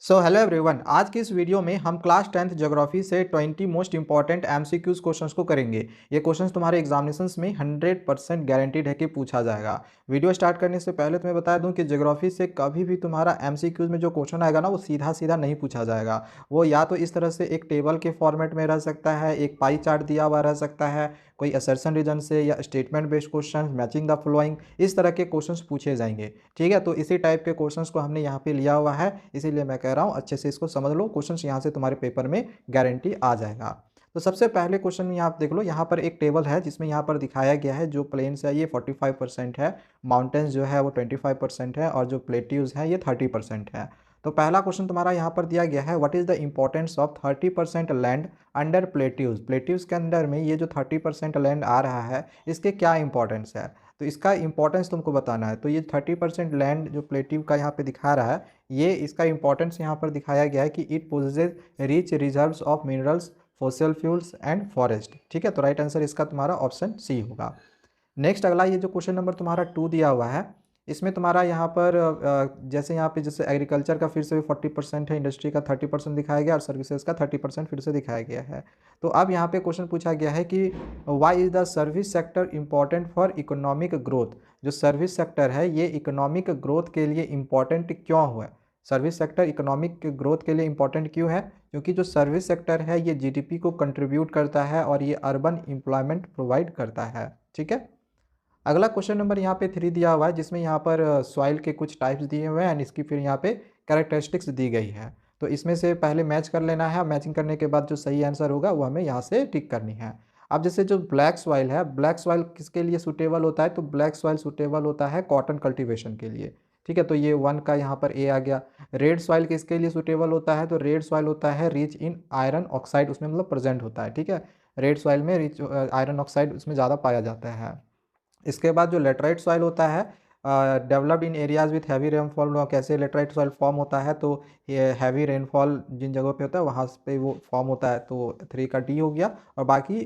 Hello everyone, आज की इस वीडियो में हम क्लास 10th ज्योग्राफी से 20 मोस्ट इंपॉर्टेंट एमसीक्यूज क्वेश्चंस को करेंगे। ये क्वेश्चंस तुम्हारे एग्जामिनेशंस में 100% गारंटीड है कि पूछा जाएगा। वीडियो स्टार्ट करने से पहले तुम्हें बता दूं कि ज्योग्राफी से कभी भी तुम्हारा एमसीक्यूज में जो क्वेश्चन आएगा ना, वो सीधा सीधा नहीं पूछा जाएगा। वो या तो इस तरह से एक टेबल के फॉर्मेट में रह सकता है, एक पाई चार्ट दिया हुआ रह सकता है, कोई असर्शन रीजन से, या statement based question, matching the following, इस तरह के क्वेश्चंस पूछे जाएंगे। ठीक है, तो इसी टाइप के क्वेश्चंस को हमने यहाँ पे लिया हुआ है, इसीलिए मैं कह रहा हूँ अच्छे से इसको समझ लो। क्वेश्चंस यहाँ से तुम्हारे पेपर में गारंटी आ जाएगा। तो सबसे पहले क्वेश्चन में आप देख लो, यहाँ पर एक टेबल है जिसमें यहाँ पर दिखाया गया है जो प्लेन्स है ये 45% है, माउंटेन्स जो है वो 25% है, और जो प्लेट्यूज है ये 30% है। तो पहला क्वेश्चन तुम्हारा यहाँ पर दिया गया है, what is the importance of 30% land under plateaus. Plateaus के अंदर में ये जो 30% लैंड आ रहा है, इसके क्या इंपॉर्टेंस है, तो इसका इंपॉर्टेंस तुमको बताना है। तो ये 30% लैंड जो प्लेट्यू का यहाँ पे दिखा रहा है, ये इसका इंपॉर्टेंस यहाँ पर दिखाया गया है कि it possesses rich reserves of minerals, fossil fuels and forest. ठीक है, तो राइट आंसर इसका तुम्हारा ऑप्शन सी होगा। नेक्स्ट अगला ये जो क्वेश्चन नंबर तुम्हारा 2 दिया हुआ है, इसमें तुम्हारा यहाँ पर जैसे यहाँ पे जैसे एग्रीकल्चर का फिर से भी 40% है, इंडस्ट्री का 30% दिखाया गया, और सर्विसेज का 30% फिर से दिखाया गया है। तो अब यहाँ पे क्वेश्चन पूछा गया है कि why is the service sector important for economic growth. जो सर्विस सेक्टर है ये इकोनॉमिक ग्रोथ के लिए इम्पॉर्टेंट क्यों हुआ। सर्विस सेक्टर इकोनॉमिक ग्रोथ के लिए इम्पॉर्टेंट क्यों है, क्योंकि जो सर्विस सेक्टर है ये जीडीपी को कंट्रीब्यूट करता है और ये अर्बन एम्प्लॉयमेंट प्रोवाइड करता है। ठीक है, अगला क्वेश्चन नंबर यहाँ पे 3 दिया हुआ है, जिसमें यहाँ पर सॉइल के कुछ टाइप्स दिए हुए हैं एंड इसकी फिर यहाँ पे कैरेक्टरिस्टिक्स दी गई है। तो इसमें से पहले मैच कर लेना है, मैचिंग करने के बाद जो सही आंसर होगा वो हमें यहाँ से टिक करनी है। अब जैसे जो ब्लैक सॉइल है, ब्लैक सॉइल किसके लिए सूटेबल होता है, तो ब्लैक सॉइल सूटेबल होता है कॉटन कल्टिवेशन के लिए। ठीक है, तो ये 1 का यहाँ पर ए आ गया। रेड सॉइल किसके लिए सूटेबल होता है, तो रेड सॉइल होता है रिच इन आयरन ऑक्साइड, उसमें मतलब प्रेजेंट होता है। ठीक है, रेड सॉइल में रिच आयरन ऑक्साइड उसमें ज़्यादा पाया जाता है। इसके बाद जो लेटराइट सॉइल होता है, developed in areas with heavy rainfall. कैसे लेटराइट सॉइल फॉर्म होता है, तो ये हैवी रेनफॉल जिन जगहों पे होता है वहाँ पे वो फॉर्म होता है। तो 3 का डी हो गया, और बाकी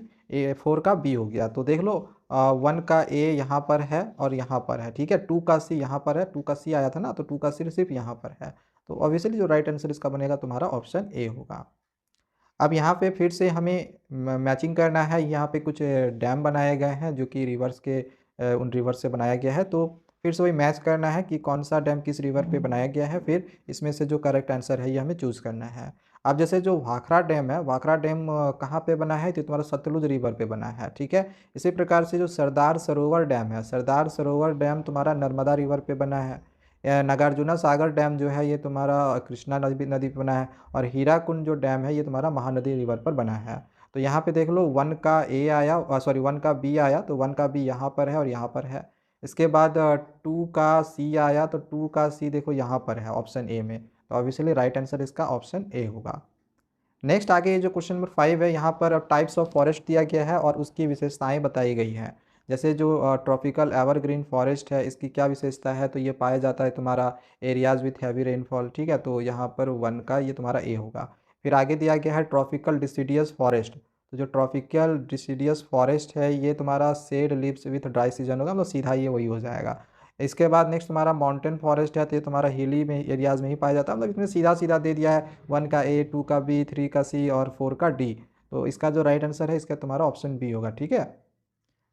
4 का बी हो गया। तो देख लो 1 का ए यहाँ पर है और यहाँ पर है। ठीक है, 2 का सी यहाँ पर है, 2 का सी आया था ना, तो 2 का सी सिर्फ यहाँ पर है। तो ऑब्वियसली जो राइट आंसर इसका बनेगा तुम्हारा ऑप्शन ए होगा। अब यहाँ पे फिर से हमें मैचिंग करना है। यहाँ पे कुछ डैम बनाए गए हैं जो कि रिवर्स के उन रिवर से बनाया गया है। तो फिर से वही मैच करना है कि कौन सा डैम किस रिवर पे बनाया गया है, फिर इसमें से जो करेक्ट आंसर है ये हमें चूज़ करना है। अब जैसे जो भाखड़ा डैम है, भाखड़ा डैम कहाँ पे बना है, तो तुम्हारा सतलुज रिवर पे बना है। ठीक है, इसी प्रकार से जो सरदार सरोवर डैम है, सरदार सरोवर डैम तुम्हारा नर्मदा रिवर पे बना है। नागार्जुना सागर डैम जो है ये तुम्हारा कृष्णा नदी नदी पे बना है। और हीराकुंड जो डैम है ये तुम्हारा महानदी रिवर पर बना है। तो यहाँ पे देख लो 1 का ए आया, सॉरी 1 का बी आया, तो 1 का बी यहाँ पर है और यहाँ पर है। इसके बाद 2 का सी आया, तो 2 का सी देखो यहाँ पर है ऑप्शन ए में। तो ऑब्वियसली राइट आंसर इसका ऑप्शन ए होगा। नेक्स्ट आगे ये जो क्वेश्चन नंबर 5 है, यहाँ पर टाइप्स ऑफ फॉरेस्ट दिया गया है और उसकी विशेषताएं बताई गई हैं। जैसे जो ट्रॉपिकल एवरग्रीन फॉरेस्ट है, इसकी क्या विशेषता है, तो ये पाया जाता है तुम्हारा एरियाज विथ हैवी रेनफॉल। ठीक है, तो यहाँ पर 1 का ये तुम्हारा ए होगा। फिर आगे दिया गया है ट्रॉपिकल डिसीडियस फॉरेस्ट। तो जो ट्रॉपिकल डिसीडियस फॉरेस्ट है ये तुम्हारा shed leaves with dry season होगा, मतलब सीधा ये वही हो जाएगा। इसके बाद नेक्स्ट तुम्हारा माउंटेन फॉरेस्ट है, तो ये तुम्हारा हिली में एरियाज़ में ही पाया जाता है। मतलब इसमें सीधा सीधा दे दिया है, 1 का ए, 2 का बी, 3 का सी और 4 का डी। तो इसका जो राइट आंसर है इसका तुम्हारा ऑप्शन बी होगा। ठीक है,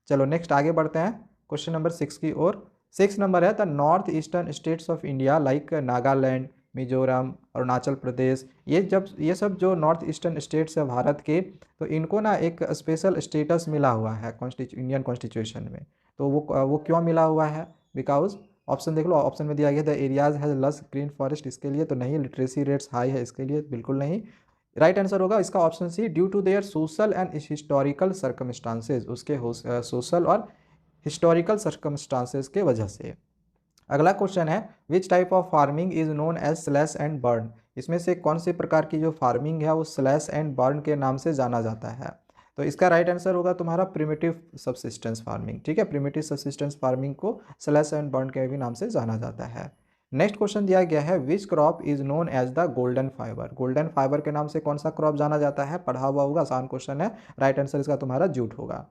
चलो नेक्स्ट आगे बढ़ते हैं क्वेश्चन नंबर 6 की ओर। 6 नंबर है, the north eastern states of India like Nagaland, Mizoram, Arunachal Pradesh, ये सब जो नॉर्थ ईस्टर्न स्टेट्स है भारत के, तो इनको ना एक स्पेशल स्टेटस मिला हुआ है इंडियन कॉन्स्टिट्यूशन में। तो वो क्यों मिला हुआ है, बिकॉज ऑप्शन देख लो, ऑप्शन में दिया गया द एरियाज हैज लस ग्रीन फॉरेस्ट, इसके लिए तो नहीं। लिटरेसी रेट्स हाई है, इसके लिए बिल्कुल नहीं। राइट आंसर होगा इसका option C, due to their social and historical circumstances, उसके सोशल और हिस्टोरिकल सर्कमस्टांसेस के वजह से। अगला क्वेश्चन है, which type of farming is known as slash and burn. इसमें से कौन से प्रकार की जो फार्मिंग है वो स्लैश एंड बर्न के नाम से जाना जाता है। तो इसका राइट आंसर होगा तुम्हारा प्रिमिटिव सबसिस्टेंस फार्मिंग। ठीक है, प्रिमिटिव सबसिस्टेंस फार्मिंग को स्लैश एंड बर्न के भी नाम से जाना जाता है। नेक्स्ट क्वेश्चन दिया गया है, which crop is known as the golden fibre. Golden fibre के नाम से कौन सा क्रॉप जाना जाता है, पढ़ा हुआ होगा, आसान क्वेश्चन है। राइट आंसर इसका तुम्हारा जूट होगा।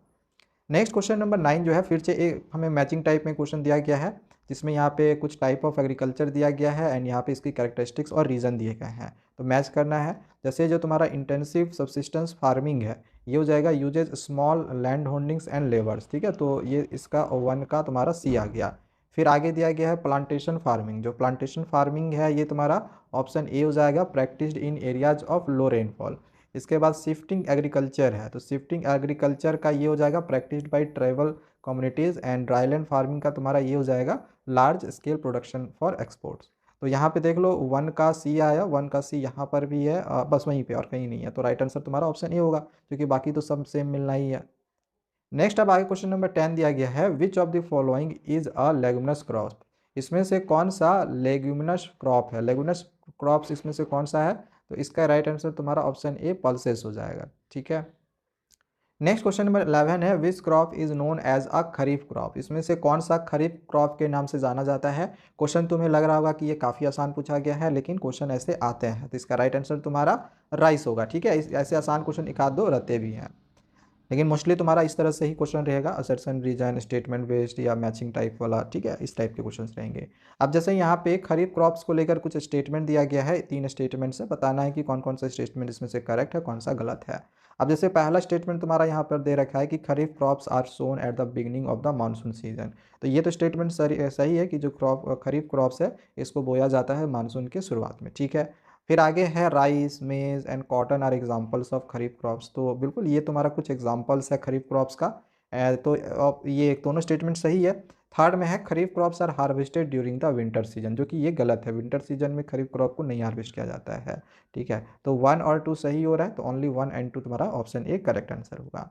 नेक्स्ट क्वेश्चन नंबर 9 जो है फिर से एक हमें मैचिंग टाइप में क्वेश्चन दिया गया है, जिसमें यहाँ पे कुछ टाइप ऑफ एग्रीकल्चर दिया गया है एंड यहाँ पे इसकी कैरेक्टरिस्टिक्स और रीज़न दिए गए हैं, तो मैच करना है। जैसे जो तुम्हारा इंटेंसिव सब्सिस्टेंस फार्मिंग है ये हो जाएगा uses small land holdings and labours, ठीक है, तो ये इसका 1 का तुम्हारा सी आ गया। फिर आगे दिया गया है प्लांटेशन फार्मिंग, जो प्लांटेशन फार्मिंग है ये तुम्हारा ऑप्शन ए हो जाएगा, practised in areas of low rainfall. इसके बाद शिफ्टिंग एग्रीकल्चर है, तो शिफ्टिंग एग्रीकल्चर का ये हो जाएगा practised by tribal communities. And dryland farming का तुम्हारा ये हो जाएगा large scale production for exports. तो यहाँ पे देख लो 1 का सी आया, 1 का सी यहाँ पर भी है, बस वहीं पे और कहीं नहीं है, तो राइट आंसर तुम्हारा ऑप्शन ए होगा, क्योंकि बाकी तो सब सेम मिलना ही है। नेक्स्ट अब आगे क्वेश्चन नंबर 10 दिया गया है, which of the following is a leguminous crop, इसमें से कौन सा लेग्यूमिनस क्रॉप है, लेगुमिनस क्रॉप्स इसमें से कौन सा है, तो इसका राइट आंसर तुम्हारा ऑप्शन ए पल्सेस हो जाएगा, ठीक है। नेक्स्ट क्वेश्चन नंबर 11 है, which crop is known as a kharif crop, इसमें से कौन सा खरीफ क्रॉप के नाम से जाना जाता है। क्वेश्चन तुम्हें लग रहा होगा कि ये काफ़ी आसान पूछा गया है, लेकिन क्वेश्चन ऐसे आते हैं, तो इसका राइट आंसर तुम्हारा राइस होगा, ठीक है। ऐसे आसान क्वेश्चन एक आध दो रहते भी हैं, लेकिन मोस्टली तुम्हारा इस तरह से ही क्वेश्चन रहेगा, असर्शन रीजन स्टेटमेंट बेस्ड या मैचिंग टाइप वाला, ठीक है, इस टाइप के क्वेश्चन रहेंगे। अब जैसे यहाँ पे खरीफ क्रॉप्स को लेकर कुछ स्टेटमेंट दिया गया है, 3 स्टेटमेंट से बताना है कि कौन कौन सा स्टेटमेंट इसमें से करेक्ट है, कौन सा गलत है। अब जैसे पहला स्टेटमेंट तुम्हारा यहाँ पर दे रखा है कि kharif crops are sown at the beginning of the monsoon season, तो ये तो स्टेटमेंट सही है कि जो खरीफ क्रॉप्स है इसको बोया जाता है मानसून के शुरुआत में, ठीक है। फिर आगे है rice maize and cotton are examples of kharif crops, तो बिल्कुल ये तुम्हारा कुछ एग्जाम्पल्स है खरीफ क्रॉप्स का। तो ये दोनों स्टेटमेंट सही है। थर्ड में है kharif crops are harvested during the winter season, जो कि ये गलत है, विंटर सीजन में खरीफ क्रॉप को नहीं हार्वेस्ट किया जाता है, ठीक है। तो 1 और 2 सही हो रहा है, तो ओनली 1 एंड 2 तुम्हारा ऑप्शन ए करेक्ट आंसर होगा।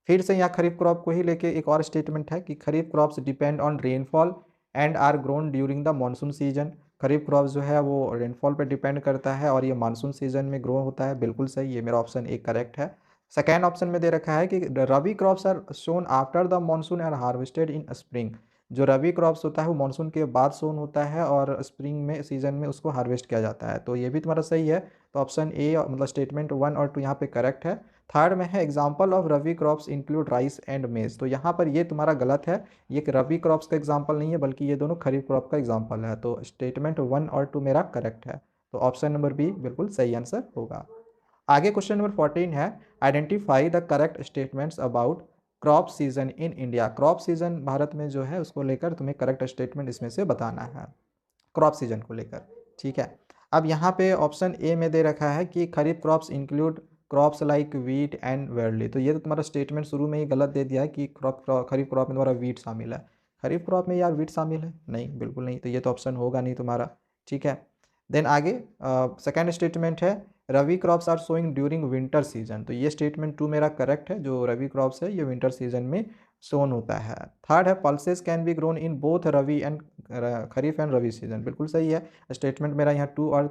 फिर से यहाँ खरीफ क्रॉप को ही लेके एक और स्टेटमेंट है कि kharif crops depend on rainfall and are grown during the monsoon season, kharif crops जो है वो रेनफॉल पे डिपेंड करता है और ये मानसून सीजन में ग्रो होता है, बिल्कुल सही, ये मेरा ऑप्शन एक करेक्ट है। सेकेंड ऑप्शन में दे रखा है कि rabi crops are sown after the monsoon and harvested in spring, जो रबी क्रॉप्स होता है वो मानसून के बाद सोन होता है और स्प्रिंग में सीजन में उसको हार्वेस्ट किया जाता है, तो ये भी तुम्हारा सही है। तो ऑप्शन ए मतलब स्टेटमेंट 1 और 2 यहाँ पे करेक्ट है। थर्ड में है example of rabi crops include rice and मेज, तो यहाँ पर ये तुम्हारा गलत है, ये रबी क्रॉप्स का एग्जाम्पल नहीं है बल्कि ये दोनों खरीफ क्रॉप का एग्जाम्पल है, तो स्टेटमेंट 1 और 2 मेरा करेक्ट है, तो ऑप्शन नंबर बी बिल्कुल सही आंसर होगा। आगे क्वेश्चन नंबर 14 है, identify the correct statements about crop season in India, crop season Bharat में जो है उसको लेकर तुम्हें करेक्ट स्टेटमेंट इसमें से बताना है, क्रॉप सीजन को लेकर, ठीक है। अब यहाँ पे ऑप्शन ए में दे रखा है कि kharif crops include crops like wheat and barley, तो ये तो तुम्हारा स्टेटमेंट शुरू में ही गलत दे दिया है कि खरीफ क्रॉप में तुम्हारा वीट शामिल है, खरीफ क्रॉप में यार वीट शामिल है नहीं, बिल्कुल नहीं, तो ये तो ऑप्शन होगा नहीं तुम्हारा, ठीक है। देन आगे सेकेंड स्टेटमेंट है rabi crops are sowing during winter season, तो ये स्टेटमेंट 2 मेरा करेक्ट है, जो रवि क्रॉप्स है ये विंटर सीजन में सोन होता है। थर्ड है pulses can be grown in both rabi and kharif and rabi season, बिल्कुल सही है, स्टेटमेंट मेरा यहाँ 2 और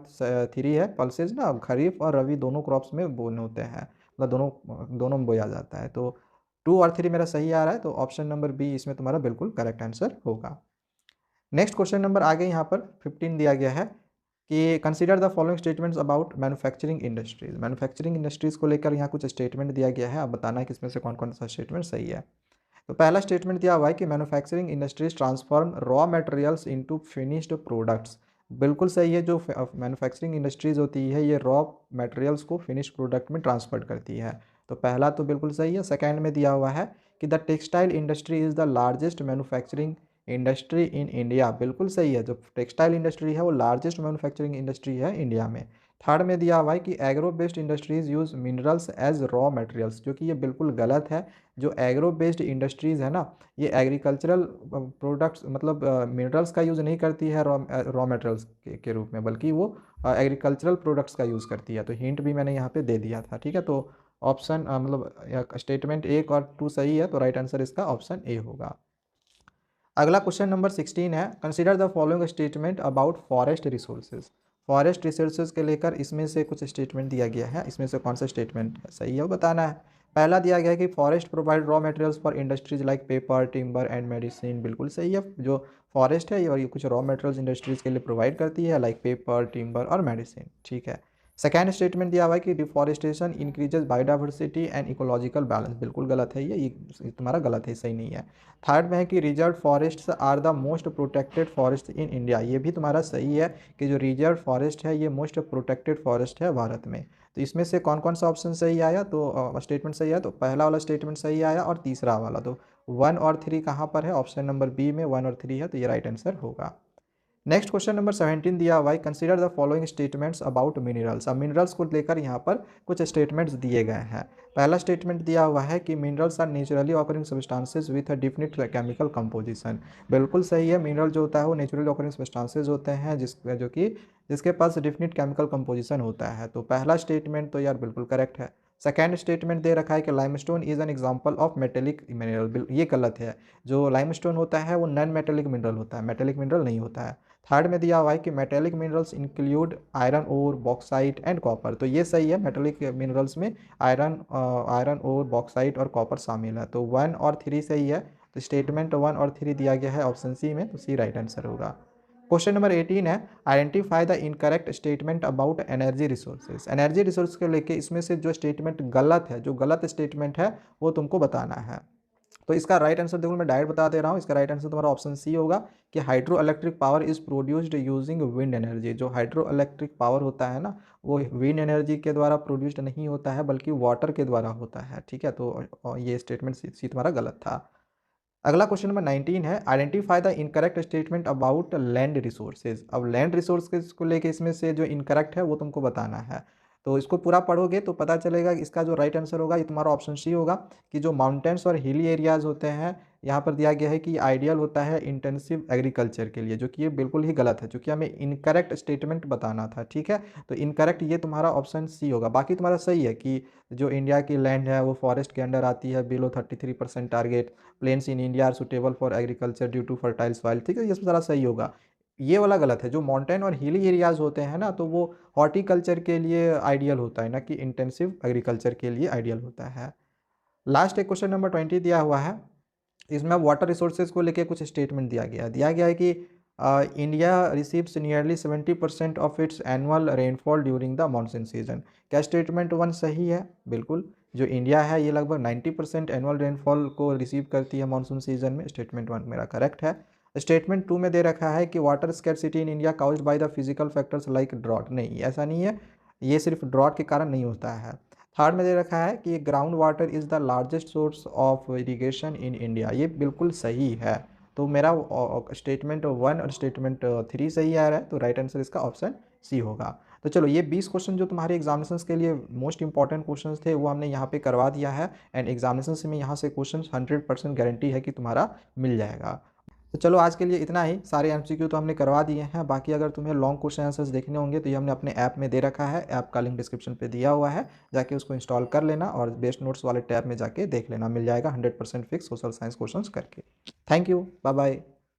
3 है, पल्सेस ना खरीफ और रवि दोनों क्रॉप्स में बोने होते हैं, मतलब दोनों में बोया जाता है, तो 2 और 3 मेरा सही आ रहा है, तो ऑप्शन नंबर बी इसमें तुम्हारा बिल्कुल करेक्ट आंसर होगा। नेक्स्ट क्वेश्चन नंबर आगे यहाँ पर 15 दिया गया है कि consider the following statements about manufacturing industries, manufacturing industries को लेकर यहाँ कुछ स्टेटमेंट दिया गया है, अब बताना है कि इसमें से कौन कौन सा स्टेटमेंट सही है। तो पहला स्टेटमेंट दिया हुआ है कि manufacturing industries transform raw materials into finished products, बिल्कुल सही है, जो मैन्युफैक्चरिंग इंडस्ट्रीज होती है ये रॉ मटेरियल्स को फिनिश्ड प्रोडक्ट में ट्रांसफर करती है, तो पहला तो बिल्कुल सही है। सेकेंड में दिया हुआ है कि the textile industry is the largest manufacturing industry in India, बिल्कुल सही है, जो टेक्सटाइल इंडस्ट्री है वो लार्जेस्ट मैन्युफैक्चरिंग इंडस्ट्री है इंडिया में। थर्ड में दिया हुआ है कि agro based industries use minerals as raw materials, जो कि ये बिल्कुल गलत है, जो एग्रो बेस्ड इंडस्ट्रीज़ है ना ये एग्रीकल्चरल प्रोडक्ट्स मतलब मिनरल्स का यूज़ नहीं करती है रॉ मटेरियल्स के रूप में, बल्कि वो एग्रीकल्चरल प्रोडक्ट्स का यूज़ करती है, तो हिंट भी मैंने यहाँ पे दे दिया था, ठीक है। तो ऑप्शन मतलब स्टेटमेंट 1 और 2 सही है, तो राइट आंसर इसका ऑप्शन ए होगा। अगला क्वेश्चन नंबर 16 है, consider the following statement about forest resources, forest resources के लेकर इसमें से कुछ स्टेटमेंट दिया गया है, इसमें से कौन सा स्टेटमेंट सही है वो बताना है। पहला दिया गया है कि forest provide raw materials for industries like paper timber and medicine, बिल्कुल सही है, जो फॉरेस्ट है और ये कुछ रॉ मटेरियल्स इंडस्ट्रीज के लिए प्रोवाइड करती है लाइक पेपर टिम्बर और मेडिसिन, ठीक है। सेकेंड स्टेटमेंट दिया हुआ है कि deforestation increases biodiversity and ecological balance, बिल्कुल गलत है ये तुम्हारा गलत है, सही नहीं है। थर्ड में है कि reserve forests are the most protected forest in India, ये भी तुम्हारा सही है कि जो रिजर्व फॉरेस्ट है ये मोस्ट प्रोटेक्टेड फॉरेस्ट है भारत में। तो इसमें से कौन कौन सा ऑप्शन सही आया, तो स्टेटमेंट सही आया, तो पहला वाला स्टेटमेंट सही आया और तीसरा वाला, तो 1 और 3 कहाँ पर है, ऑप्शन नंबर बी में 1 और 3 है, तो ये राइट आंसर होगा। नेक्स्ट क्वेश्चन नंबर 17 दिया हुआ है, consider the following statements about minerals. अब मिनरल्स को लेकर यहाँ पर कुछ स्टेटमेंट्स दिए गए हैं। पहला स्टेटमेंट दिया हुआ है कि minerals are naturally occurring substances with a definite chemical composition, बिल्कुल सही है। मिनरल जो होता है वो नेचुरली ऑकरिंग सब्सटेंसेस होते हैं जिसके पास डिफिनिट केमिकल कंपोजिशन होता है, तो पहला स्टेटमेंट तो यार बिल्कुल करेक्ट है। सेकेंड स्टेटमेंट दे रखा है कि limestone is an example of metallic mineral, ये गलत है। जो लाइमस्टोन होता है वो नॉन मेटेलिक मिनरल होता है, मेटेलिक मिनरल नहीं होता है। थर्ड में दिया हुआ है कि metallic minerals include iron ore, bauxite and copper, तो ये सही है। मेटेलिक मिनरल्स में आयरन ओर, बॉक्साइट और कॉपर शामिल है, तो 1 और 3 सही है। तो स्टेटमेंट 1 और 3 दिया गया है ऑप्शन सी में, तो सी राइट आंसर होगा। क्वेश्चन नंबर 18 है, identify the incorrect statement about energy resources. Energy resource को लेके इसमें से जो स्टेटमेंट गलत है, जो गलत स्टेटमेंट है वो तुमको बताना है। तो इसका राइट आंसर देखो मैं डायरेक्ट बता दे रहा हूँ, इसका राइट आंसर तुम्हारा ऑप्शन सी होगा कि hydro electric power is produced using wind energy. जो हाइड्रो इलेक्ट्रिक पावर होता है ना, वो विंड एनर्जी के द्वारा प्रोड्यूस्ड नहीं होता है बल्कि वाटर के द्वारा होता है, ठीक है। तो ये स्टेटमेंट सी तुम्हारा गलत था। अगला क्वेश्चन नंबर 19 है, identify the incorrect statement about land resources. अब लैंड रिसोर्सेज को लेके इसमें से जो इनकरेक्ट है वो तुमको बताना है। तो इसको पूरा पढ़ोगे तो पता चलेगा कि इसका जो राइट आंसर होगा ये तुम्हारा ऑप्शन सी होगा कि जो माउंटेन्स और हिली एरियाज होते हैं, यहाँ पर दिया गया है कि आइडियल होता है इंटेंसिव एग्रीकल्चर के लिए, जो कि ये बिल्कुल ही गलत है, क्योंकि हमें इनकरेक्ट स्टेटमेंट बताना था, ठीक है। तो इनकरेक्ट ये तुम्हारा ऑप्शन सी होगा। बाकी तुम्हारा सही है कि जो इंडिया की लैंड है वो फॉरेस्ट के अंडर आती है, below 33% target, plains in India are suitable for agriculture due to fertile soil, ठीक है, ये सारा सही होगा। ये वाला गलत है, जो माउंटेन और हिली एरियाज होते हैं ना, तो वो हॉर्टिकल्चर के लिए आइडियल होता है, ना कि इंटेंसिव एग्रीकल्चर के लिए आइडियल होता है। लास्ट एक क्वेश्चन नंबर 20 दिया हुआ है, इसमें वाटर रिसोर्सेज को लेके कुछ स्टेटमेंट दिया गया है कि India receives nearly 70% of its annual rainfall during the monsoon season. क्या स्टेटमेंट 1 सही है? बिल्कुल, जो इंडिया है ये लगभग 90% एनुअल रेनफॉल को रिसीव करती है मानसून सीजन में, स्टेटमेंट 1 मेरा करेक्ट है। स्टेटमेंट 2 में दे रखा है कि water scarcity in India caused by the physical factors like drought, नहीं ऐसा नहीं है, ये सिर्फ ड्रॉट के कारण नहीं होता है। थर्ड में दे रखा है कि ground water is the largest source of irrigation in India, ये बिल्कुल सही है। तो मेरा स्टेटमेंट 1 और स्टेटमेंट 3 सही आ रहा है, तो राइट आंसर इसका ऑप्शन सी होगा। तो चलो ये 20 क्वेश्चन जो तुम्हारे एग्जामिनेशंस के लिए मोस्ट इंपॉर्टेंट क्वेश्चंस थे वो हमने यहाँ पे करवा दिया है, एंड एग्जामिनेशंस में यहाँ से क्वेश्चंस 100% गारंटी है कि तुम्हारा मिल जाएगा। तो चलो आज के लिए इतना ही, सारे एमसीक्यू तो हमने करवा दिए हैं। बाकी अगर तुम्हें लॉन्ग क्वेश्चन आंसर्स देखने होंगे तो ये हमने अपने ऐप में दे रखा है, ऐप का लिंक डिस्क्रिप्शन पे दिया हुआ है, जाके उसको इंस्टॉल कर लेना और बेस्ट नोट्स वाले टैब में जाके देख लेना, मिल जाएगा 100% फिक्स सोशल साइंस क्वेश्चंस करके। Thank you, bye bye.